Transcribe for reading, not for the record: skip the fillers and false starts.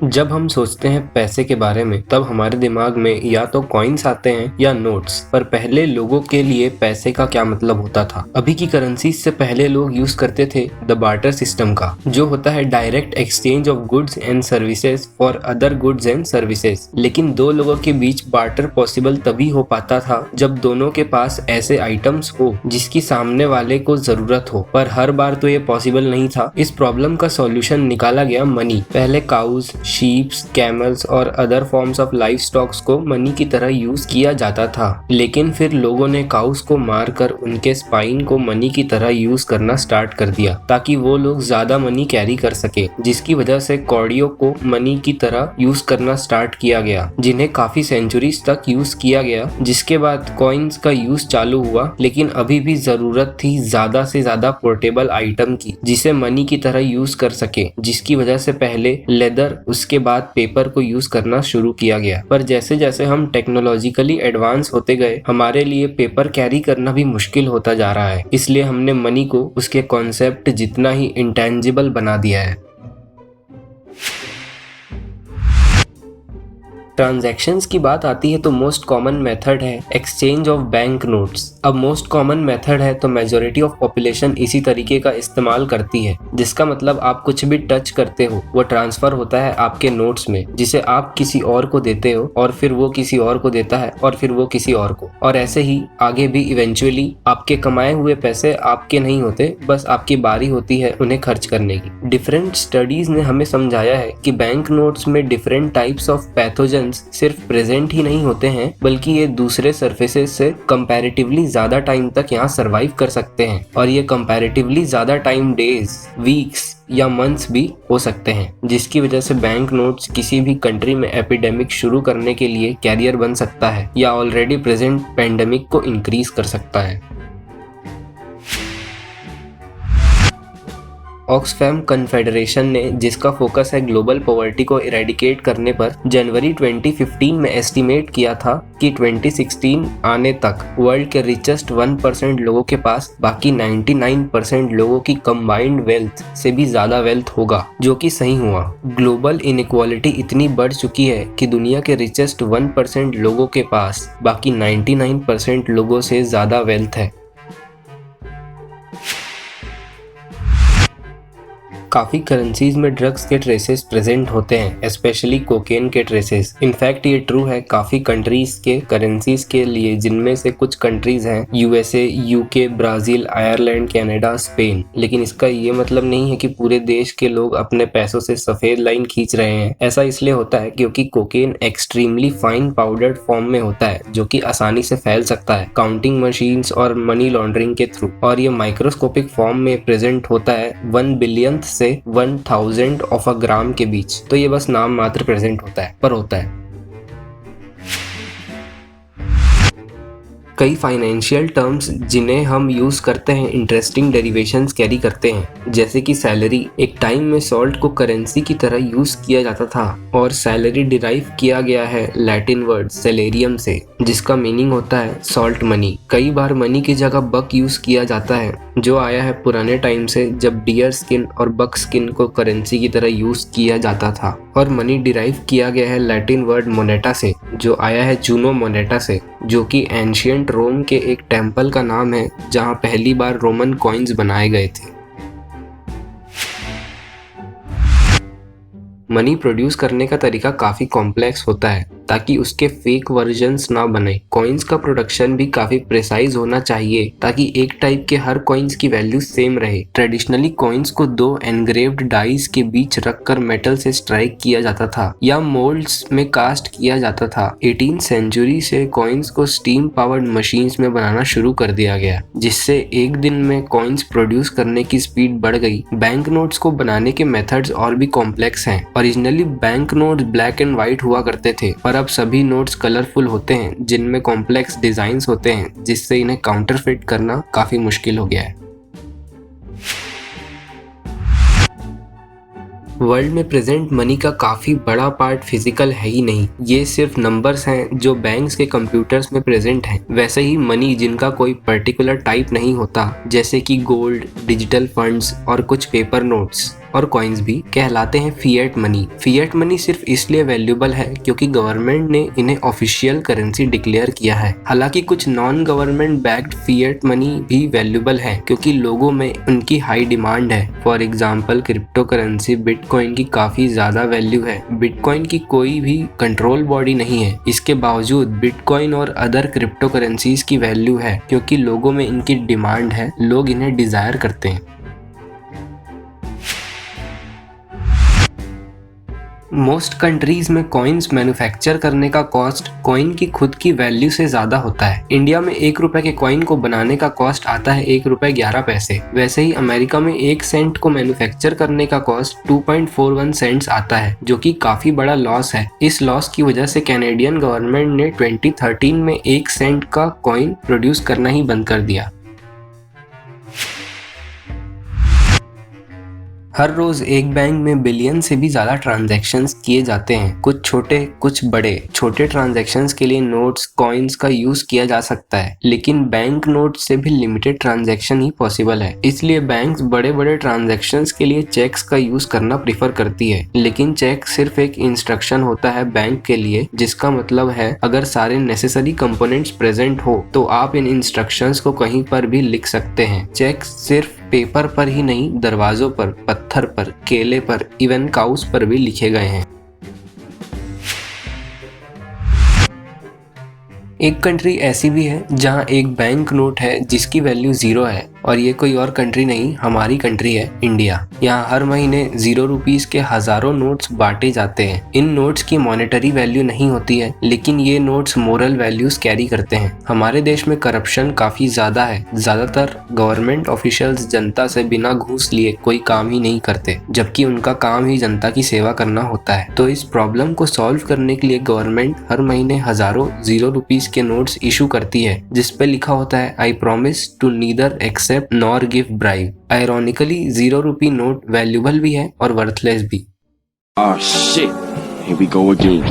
जब हम सोचते हैं पैसे के बारे में तब हमारे दिमाग में या तो कॉइन्स आते हैं या नोट्स। पर पहले लोगों के लिए पैसे का क्या मतलब होता था? अभी की करेंसी से पहले लोग यूज करते थे द बार्टर सिस्टम का, जो होता है direct exchange of goods and services for other goods and services. लेकिन दो लोगों के बीच बार्टर पॉसिबल तभी हो पाता था जब दोनों के पास ऐसे आइटम्स हो जिसकी सामने वाले को जरूरत हो। पर हर बार तो ये पॉसिबल नहीं था। इस प्रॉब्लम का सॉल्यूशन निकाला गया मनी। पहले काउज, शीप्स, कैमल्स और other forms of life stocks को मनी की तरह यूज किया जाता था। लेकिन फिर लोगों ने काउस को मारकर उनके स्पाइन को मनी की तरह यूज करना स्टार्ट कर दिया ताकि वो लोग ज्यादा मनी कैरी कर सके, जिसकी वजह से कौड़ियों को मनी की तरह यूज करना स्टार्ट किया गया, जिन्हें काफी सेंचुरीज तक यूज किया गया। जिसके बाद कॉइन्स का यूज चालू हुआ। लेकिन अभी भी जरूरत थी ज्यादा से ज्यादा पोर्टेबल आइटम की जिसे मनी की तरह यूज कर सके, जिसकी वजह से पहले लेदर, उसके बाद पेपर को यूज करना शुरू किया गया। पर जैसे जैसे हम टेक्नोलॉजिकली एडवांस होते गए, हमारे लिए पेपर कैरी करना भी मुश्किल होता जा रहा है। इसलिए हमने मनी को उसके कॉन्सेप्ट जितना ही इंटेंजिबल बना दिया है। ट्रांजैक्शंस की बात आती है तो मोस्ट कॉमन मेथड है एक्सचेंज ऑफ बैंक नोट्स। अब मोस्ट कॉमन मेथड है तो मेजॉरिटी ऑफ पॉपुलेशन इसी तरीके का इस्तेमाल करती है, जिसका मतलब आप कुछ भी टच करते हो वो ट्रांसफर होता है आपके नोट्स में, जिसे आप किसी और को देते हो और फिर वो किसी और को देता है और फिर वो किसी और को, और ऐसे ही आगे भी। इवेंचुअली आपके कमाए हुए पैसे आपके नहीं होते, बस आपकी बारी होती है उन्हें खर्च करने की। डिफरेंट स्टडीज ने हमें समझाया है कि बैंक नोट्स में डिफरेंट टाइप्स ऑफ पैथोजन सिर्फ प्रेजेंट ही नहीं होते हैं, बल्कि ये दूसरे सरफेसेस से कंपैरेटिवली ज्यादा टाइम तक यहाँ सरवाइव कर सकते हैं। और ये कंपैरेटिवली ज्यादा टाइम डेज, वीक्स या मंथ्स भी हो सकते हैं, जिसकी वजह से बैंक नोट्स किसी भी कंट्री में एपिडेमिक शुरू करने के लिए कैरियर बन सकता है या ऑलरेडी प्रेजेंट पेंडेमिक को इंक्रीज कर सकता है। ऑक्सफैम कन्फेडरेशन ने, जिसका फोकस है ग्लोबल पॉवर्टी को इरेडिकेट करने पर, जनवरी 2015 में एस्टिमेट किया था कि 2016 आने तक वर्ल्ड के रिचेस्ट 1% लोगों के पास बाकी 99% लोगों की कंबाइंड वेल्थ से भी ज्यादा वेल्थ होगा, जो कि सही हुआ। ग्लोबल इनइक्वालिटी इतनी बढ़ चुकी है कि दुनिया के रिचेस्ट 1% लोगों के पास बाकी 99% लोगों से ज्यादा वेल्थ है। काफी करेंसीज में ड्रग्स के ट्रेसेस प्रेजेंट होते हैं, स्पेशली कोकेन के ट्रेसेस। इनफैक्ट ये ट्रू है काफी कंट्रीज के करेंसीज के लिए, जिनमें से कुछ कंट्रीज हैं USA, UK, Brazil, Ireland, Canada, Spain. लेकिन इसका ये मतलब नहीं है कि पूरे देश के लोग अपने पैसों से सफेद लाइन खींच रहे हैं। ऐसा इसलिए होता है क्योंकि cocaine extremely fine powdered form में होता है, जो कि आसानी से फैल सकता है काउंटिंग मशीन्स और मनी लॉन्ड्रिंग के थ्रू। और ये माइक्रोस्कोपिक फॉर्म में प्रेजेंट होता है 1 बिलियंथ से 1000 ऑफ अ ग्राम के बीच। तो ये बस नाम मात्र प्रेजेंट होता है, पर होता है। कई फाइनेंशियल टर्म्स जिन्हें हम यूज करते हैं इंटरेस्टिंग डेरिवेशंस कैरी करते हैं, जैसे कि सैलरी। एक टाइम में सॉल्ट को करेंसी की तरह यूज किया जाता था और सैलरी डिराइव किया गया है लैटिन वर्ड सेलेरियम से, जिसका मीनिंग होता है सॉल्ट मनी। कई बार मनी की जगह बक यूज किया जाता है, जो आया है पुराने टाइम से, जब डियर स्किन और बक स्किन को करेंसी की तरह यूज किया जाता था। और मनी डिराइव किया गया है लैटिन वर्ड मोनेटा से, जो आया है जूनो मोनेटा से, जो कि एंशियंट रोम के एक टेम्पल का नाम है जहां पहली बार रोमन कॉइन्स बनाए गए थे। मनी प्रोड्यूस करने का तरीका काफी कॉम्प्लेक्स होता है ताकि उसके फेक वर्जन्स ना बने। कॉइन्स का प्रोडक्शन भी काफी प्रिसाइज होना चाहिए ताकि एक टाइप के हर कॉइन्स की वैल्यू सेम रहे। ट्रेडिशनली कॉइन्स को 2 एनग्रेव्ड डाइस के बीच रखकर मेटल से स्ट्राइक किया जाता था या मोल्ड्स में कास्ट किया जाता था। 18th सेंचुरी से कॉइन्स को स्टीम पावर्ड मशीन्स में बनाना शुरू कर दिया गया, जिससे एक दिन में कॉइन्स प्रोड्यूस करने की स्पीड बढ़ गई। बैंक नोट्स को बनाने के मेथड्स और भी कॉम्प्लेक्स हैं। Originally bank notes black and white हुआ करते थे, पर अब सभी नोट्स कलरफुल होते हैं जिनमें कॉम्प्लेक्स डिजाइन्स होते हैं, जिससे इन्हें काउंटरफिट करना काफी मुश्किल हो गया है। वर्ल्ड में प्रेजेंट मनी का काफी बड़ा पार्ट फिजिकल है ही नहीं, ये सिर्फ नंबर्स हैं जो बैंक्स के कंप्यूटर्स में प्रेजेंट हैं। वैसे ही मनी जिनका कोई पर्टिकुलर टाइप नहीं होता, जैसे कि गोल्ड, डिजिटल फंड्स और कुछ पेपर नोट्स। और कॉइन्स भी कहलाते हैं फिएट मनी। फिएट मनी सिर्फ इसलिए वैल्यूएबल है क्योंकि गवर्नमेंट ने इन्हें ऑफिशियल करेंसी डिक्लेयर किया है। हालांकि कुछ non government backed fiat money भी वैल्यूएबल है क्योंकि लोगों में उनकी हाई डिमांड है। For example crypto currency bitcoin की काफी ज्यादा वैल्यू है। बिटकॉइन की कोई भी कंट्रोल बॉडी नहीं है, इसके बावजूद बिटकॉइन और अदर क्रिप्टो करेंसीज की वैल्यू है क्योंकि लोगों में इनकी डिमांड है, लोग इन्हें डिजायर करते हैं। मोस्ट कंट्रीज में कॉइन्स मैन्युफैक्चर करने का कॉस्ट कॉइन की खुद की वैल्यू से ज्यादा होता है। इंडिया में 1 रुपए के कॉइन को बनाने का कॉस्ट आता है 1 रुपए 11 पैसे। वैसे ही अमेरिका में 1 सेंट को मैन्युफैक्चर करने का कॉस्ट 2.41 सेंट्स आता है, जो कि काफी बड़ा लॉस है। इस लॉस की वजह से कैनेडियन गवर्नमेंट ने 2013 में 1 सेंट का कॉइन प्रोड्यूस करना ही बंद कर दिया। हर रोज एक बैंक में बिलियन से भी ज्यादा ट्रांजैक्शंस किए जाते हैं, कुछ छोटे कुछ बड़े। छोटे ट्रांजैक्शंस के लिए नोट्स कॉइन्स का यूज किया जा सकता है, लेकिन बैंक नोट से भी लिमिटेड ट्रांजैक्शन ही पॉसिबल है। इसलिए बैंक्स बड़े बड़े ट्रांजैक्शंस के लिए चेक्स का यूज करना प्रीफर करती है। लेकिन चेक सिर्फ एक इंस्ट्रक्शन होता है बैंक के लिए, जिसका मतलब है अगर सारे नेसेसरी कंपोनेंट्स प्रेजेंट हो तो आप इन इंस्ट्रक्शंस को कहीं पर भी लिख सकते हैं। चेक सिर्फ पेपर पर ही नहीं, दरवाजों पर, पत्थर पर, केले पर, इवन काउस पर भी लिखे गए हैं। एक कंट्री ऐसी भी है जहां एक बैंक नोट है जिसकी वैल्यू 0 है, और ये कोई और कंट्री नहीं, हमारी कंट्री है इंडिया। यहाँ हर महीने 0 रुपीस के हजारों नोट्स बांटे जाते हैं। इन नोट्स की मॉनेटरी वैल्यू नहीं होती है, लेकिन ये नोट्स मोरल वैल्यूज कैरी करते हैं। हमारे देश में करप्शन काफी ज्यादा है। ज्यादातर गवर्नमेंट ऑफिशियल्स जनता से बिना घूस लिए कोई काम ही नहीं करते, जबकि उनका काम ही जनता की सेवा करना होता है। तो इस प्रॉब्लम को सॉल्व करने के लिए गवर्नमेंट हर महीने हजारों 0 रुपीस के नोट्स इशू करती है, जिसपे लिखा होता है I promise to neither accept nor give bribe. Ironically 0 rupee note valuable भी है और वर्थलेस भी। Oh shit, here we go again.